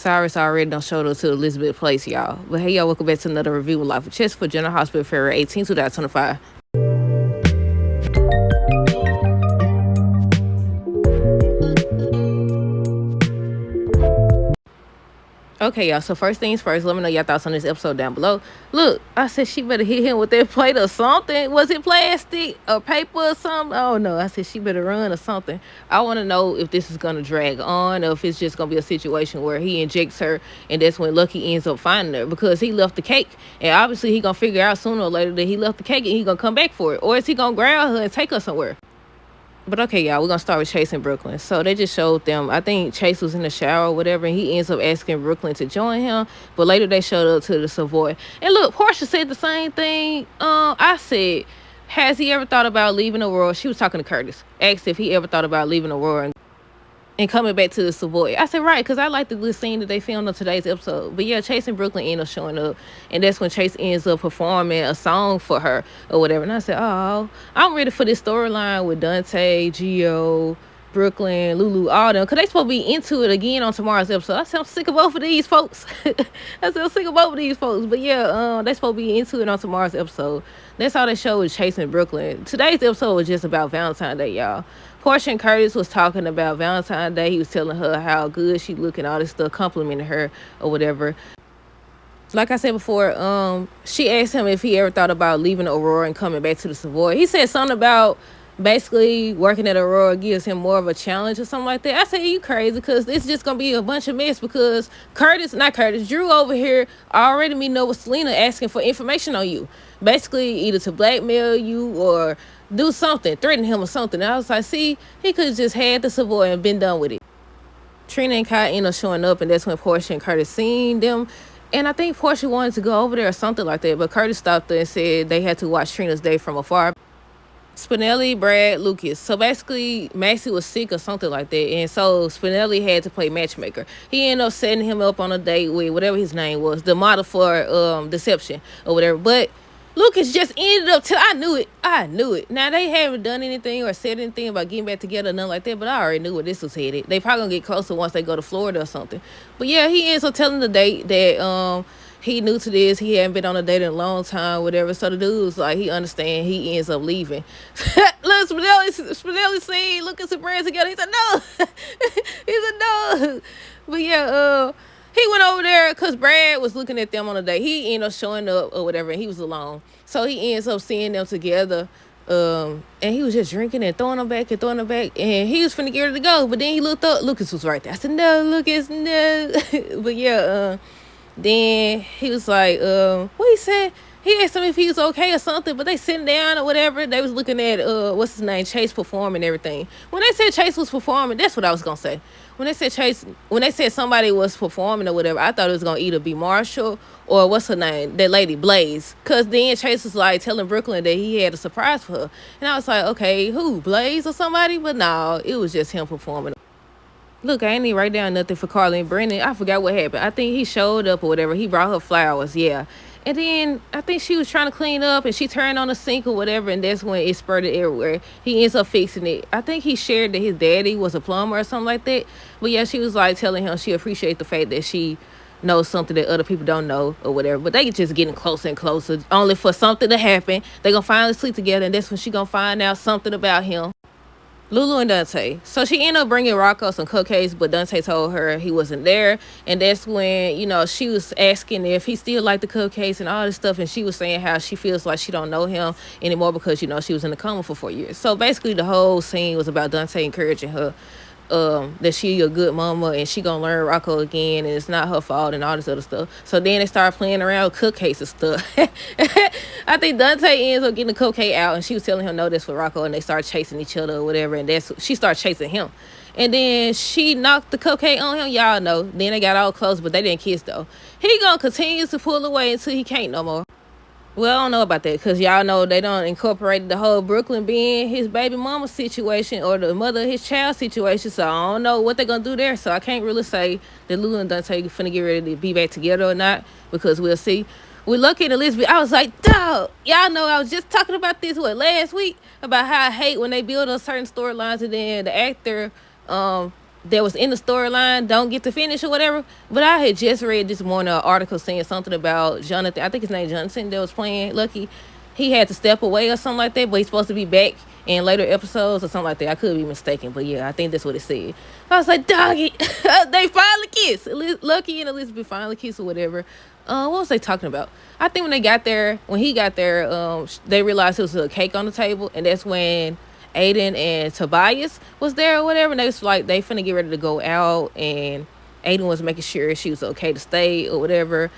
Cyrus already done showed up to Elizabeth Place, y'all. But hey, y'all, welcome back to another review of Life with Chess for General Hospital, February 18, 2025. Okay, y'all, so first things first, let me know y'all thoughts on this episode down below. Look, I said she better hit him with that plate or something. Was it plastic or paper or something? Oh, no, I said she better run or something. I want to know if this is going to drag on or if it's just going to be a situation where he injects her and that's when Lucky ends up finding her because he left the cake. And obviously he going to figure out sooner or later that he left the cake and he going to come back for it. Or is he going to grab her and take her somewhere? But okay, y'all, we're going to start with Chase in Brooklyn. So they just showed them, I think Chase was in the shower or whatever, and he ends up asking Brooklyn to join him. But later they showed up to the Savoy. And look, Portia said the same thing. I said, has he ever thought about leaving Aurora? She was talking to Curtis. Asked if he ever thought about leaving Aurora and coming back to the Savoy. I said, right, because I like the little scene that they filmed on today's episode. But yeah, Chase and Brooklyn end up showing up, and that's when Chase ends up performing a song for her or whatever. And I said, oh, I'm ready for this storyline with Dante, Gio, Brooklyn, Lulu, all them, because they supposed to be into it again on tomorrow's episode. I said, I'm sick of both of these folks. I said, I'm sick of both of these folks. But yeah, they supposed to be into it on tomorrow's episode. That's all they showed with Chase and Brooklyn. Today's episode was just about Valentine's Day, y'all. Portia and Curtis was talking about Valentine's Day. He was telling her how good she looked and all this stuff, complimenting her or whatever. Like I said before, she asked him if he ever thought about leaving Aurora and coming back to the Savoy. He said something about basically working at Aurora gives him more of a challenge or something like that. I said, you crazy, because it's just going to be a bunch of mess because Drew over here already me know with Selena asking for information on you. Basically, either to blackmail you or do something, threaten him or something. And I was like, see, he could have just had the Savoy and been done with it. Trina and Kai end up showing up, and that's when Portia and Curtis seen them. And I think Portia wanted to go over there or something like that, but Curtis stopped her and said they had to watch Trina's day from afar. Spinelli, Brad, Lucas. So basically, Maxie was sick or something like that, and so Spinelli had to play matchmaker. He ended up setting him up on a date with whatever his name was, the model for Deception or whatever. But Lucas just ended up I knew it. Now, they haven't done anything or said anything about getting back together or nothing like that, but I already knew where this was headed. They probably gonna get closer once they go to Florida or something. But yeah, he ends up telling the date that he new to this, he hadn't been on a date in a long time, whatever. So the dude was like, he understand, he ends up leaving. Look, Spinelli seen Lucas and Brad together. He said, no. He said, no. But yeah, he went over there because Brad was looking at them on a date. He ended up showing up or whatever, and he was alone. So he ends up seeing them together. And he was just drinking and throwing them back. And he was finna get ready to go. But then he looked up. Lucas was right there. I said, no, Lucas, no. But yeah, then he was like, what he said? He asked him if he was okay or something, but they sitting down or whatever. They was looking at, what's his name, Chase performing and everything. When they said Chase was performing, that's what I was going to say. When they said somebody was performing or whatever, I thought it was going to either be Marshall or what's her name, that lady, Blaze. Because then Chase was like telling Brooklyn that he had a surprise for her. And I was like, okay, who, Blaze or somebody? But no, it was just him performing. Look, I ain't even write down nothing for Carly and Brennan. I forgot what happened. I think he showed up or whatever. He brought her flowers, yeah. And then I think she was trying to clean up and she turned on the sink or whatever, and that's when it spurted everywhere. He ends up fixing it. I think he shared that his daddy was a plumber or something like that. But yeah, she was like telling him she appreciates the fact that she knows something that other people don't know or whatever. But they just getting closer and closer, only for something to happen. They gonna finally sleep together, and that's when she gonna find out something about him. Lulu and Dante. So she ended up bringing Rocco some cupcakes, but Dante told her he wasn't there. And that's when, she was asking if he still liked the cupcakes and all this stuff. And she was saying how she feels like she don't know him anymore because, she was in the coma for 4 years. So basically the whole scene was about Dante encouraging her that she a good mama and she gonna learn Rocco again and it's not her fault and all this other stuff. So then they started playing around with cupcakes and stuff. I think Dante ends up getting the cupcake out and she was telling him no, that's for Rocco, and they started chasing each other or whatever, and she started chasing him. And then she knocked the cupcake on him, y'all know. Then they got all close, but they didn't kiss though. He gonna continue to pull away until he can't no more. Well, I don't know about that because y'all know they don't incorporate the whole Brooklyn being his baby mama situation or the mother of his child situation. So I don't know what they're going to do there. So I can't really say that Lulu and Dante finna get ready to be back together or not, because we'll see. With Lucky and Elizabeth, I was like, dog, y'all know I was just talking about this, last week, about how I hate when they build on certain storylines and then the actor that was in the storyline don't get to finish or whatever. But I had just read this morning an article saying something about Jonathan. I think his name Jonathan that was playing Lucky. He had to step away or something like that, but he's supposed to be back in later episodes or something like that. I could be mistaken, but yeah, I think that's what it said. I was like, doggy, they finally kissed. Lucky and Elizabeth finally kissed or whatever. What was they talking about? I think when he got there, they realized there was a cake on the table, and that's when Aiden and Tobias was there or whatever, and they was like, they finna get ready to go out, and Aiden was making sure she was okay to stay or whatever.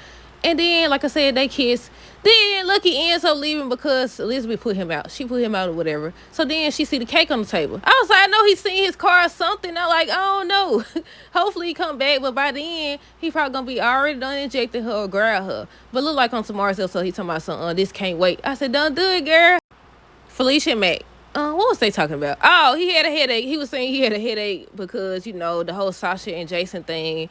And then, like I said, they kissed. Then Lucky ends up leaving because Elizabeth put him out. She put him out or whatever. So then she see the cake on the table. I was like, I know he seen his car or something. I'm like, I don't know. Hopefully he come back. But by the end, he probably going to be already done injecting her or grab her. But look like on tomorrow's episode, he talking about something, this can't wait. I said, don't do it, girl. Felicia and Mac. What was they talking about? Oh, he had a headache. He was saying he had a headache because, the whole Sasha and Jason thing.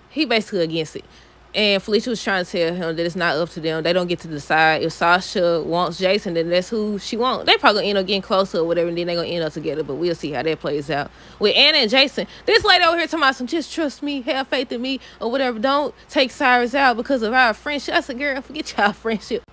He basically against it. And Felicia was trying to tell him that it's not up to them. They don't get to decide. If Sasha wants Jason, then that's who she wants. They probably gonna end up getting closer or whatever, and then they're gonna end up together. But we'll see how that plays out. With Anna and Jason, this lady over here talking about some just trust me, have faith in me, or whatever. Don't take Cyrus out because of our friendship. I said, girl, forget y'all friendship.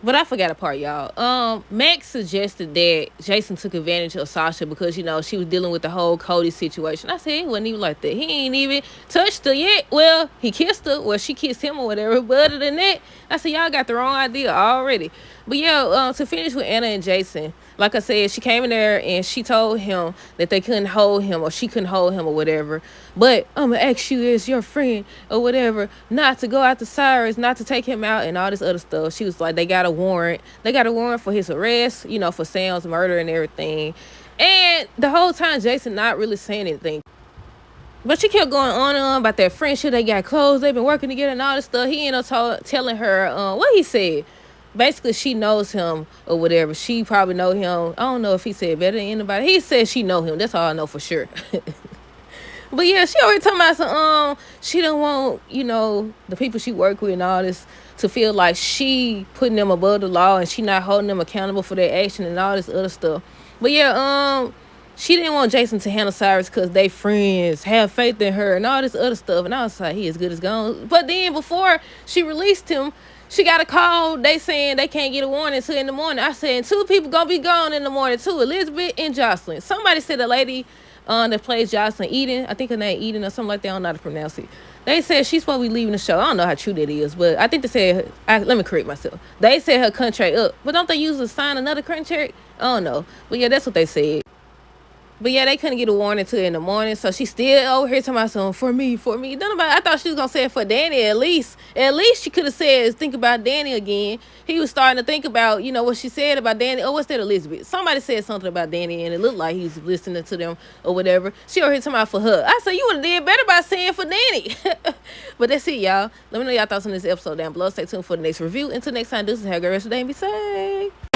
But I forgot a part, y'all. Max suggested that Jason took advantage of Sasha because, she was dealing with the whole Cody situation. I said, it wasn't even like that. He ain't even touched her yet. Well, he kissed her. Well, she kissed him or whatever. But other than that, I said, y'all got the wrong idea already. But yeah, to finish with Anna and Jason, like I said, she came in there and she told him that they couldn't hold him or she couldn't hold him or whatever. But I'm going to ask you as your friend or whatever not to go after Cyrus, not to take him out and all this other stuff. She was like, they got a warrant. They got a warrant for his arrest, for Sam's murder and everything. And the whole time, Jason not really saying anything. But she kept going on and on about that friendship. They got close. They've been working together and all this stuff. He ended up telling her what he said. Basically, she knows him or whatever. She probably know him. I don't know if he said better than anybody. He said she know him. That's all I know for sure. But yeah, she already talking about some, she don't want, the people she work with and all this to feel like she putting them above the law and she not holding them accountable for their action and all this other stuff. But yeah, she didn't want Jason to handle Cyrus because they friends, have faith in her and all this other stuff. And I was like, he as good as gone. But then before she released him, she got a call. They saying they can't get a warrant until in the morning. I said, 2 people gonna be gone in the morning too, Elizabeth and Jocelyn. Somebody said the lady that plays Jocelyn, Eden, I think her name Eden or something like that. I don't know how to pronounce it. They said she's supposed to be leaving the show. I don't know how true that is, but I think they said, let me correct myself. They said her contract up, but don't they usually sign another contract? I don't know. But yeah, that's what they said. But yeah, they couldn't get a warning until in the morning, so she still over here talking about something for me. I thought she was gonna say it for Danny at least. At least she could have said think about Danny again. He was starting to think about, what she said about Danny. Oh, what's that, Elizabeth? Somebody said something about Danny, and it looked like he was listening to them or whatever. She over here talking about for her. I said, you would have did better by saying for Danny. But that's it, y'all. Let me know y'all thoughts on this episode down below. Stay tuned for the next review. Until next time, this is have a great rest of the day and be safe.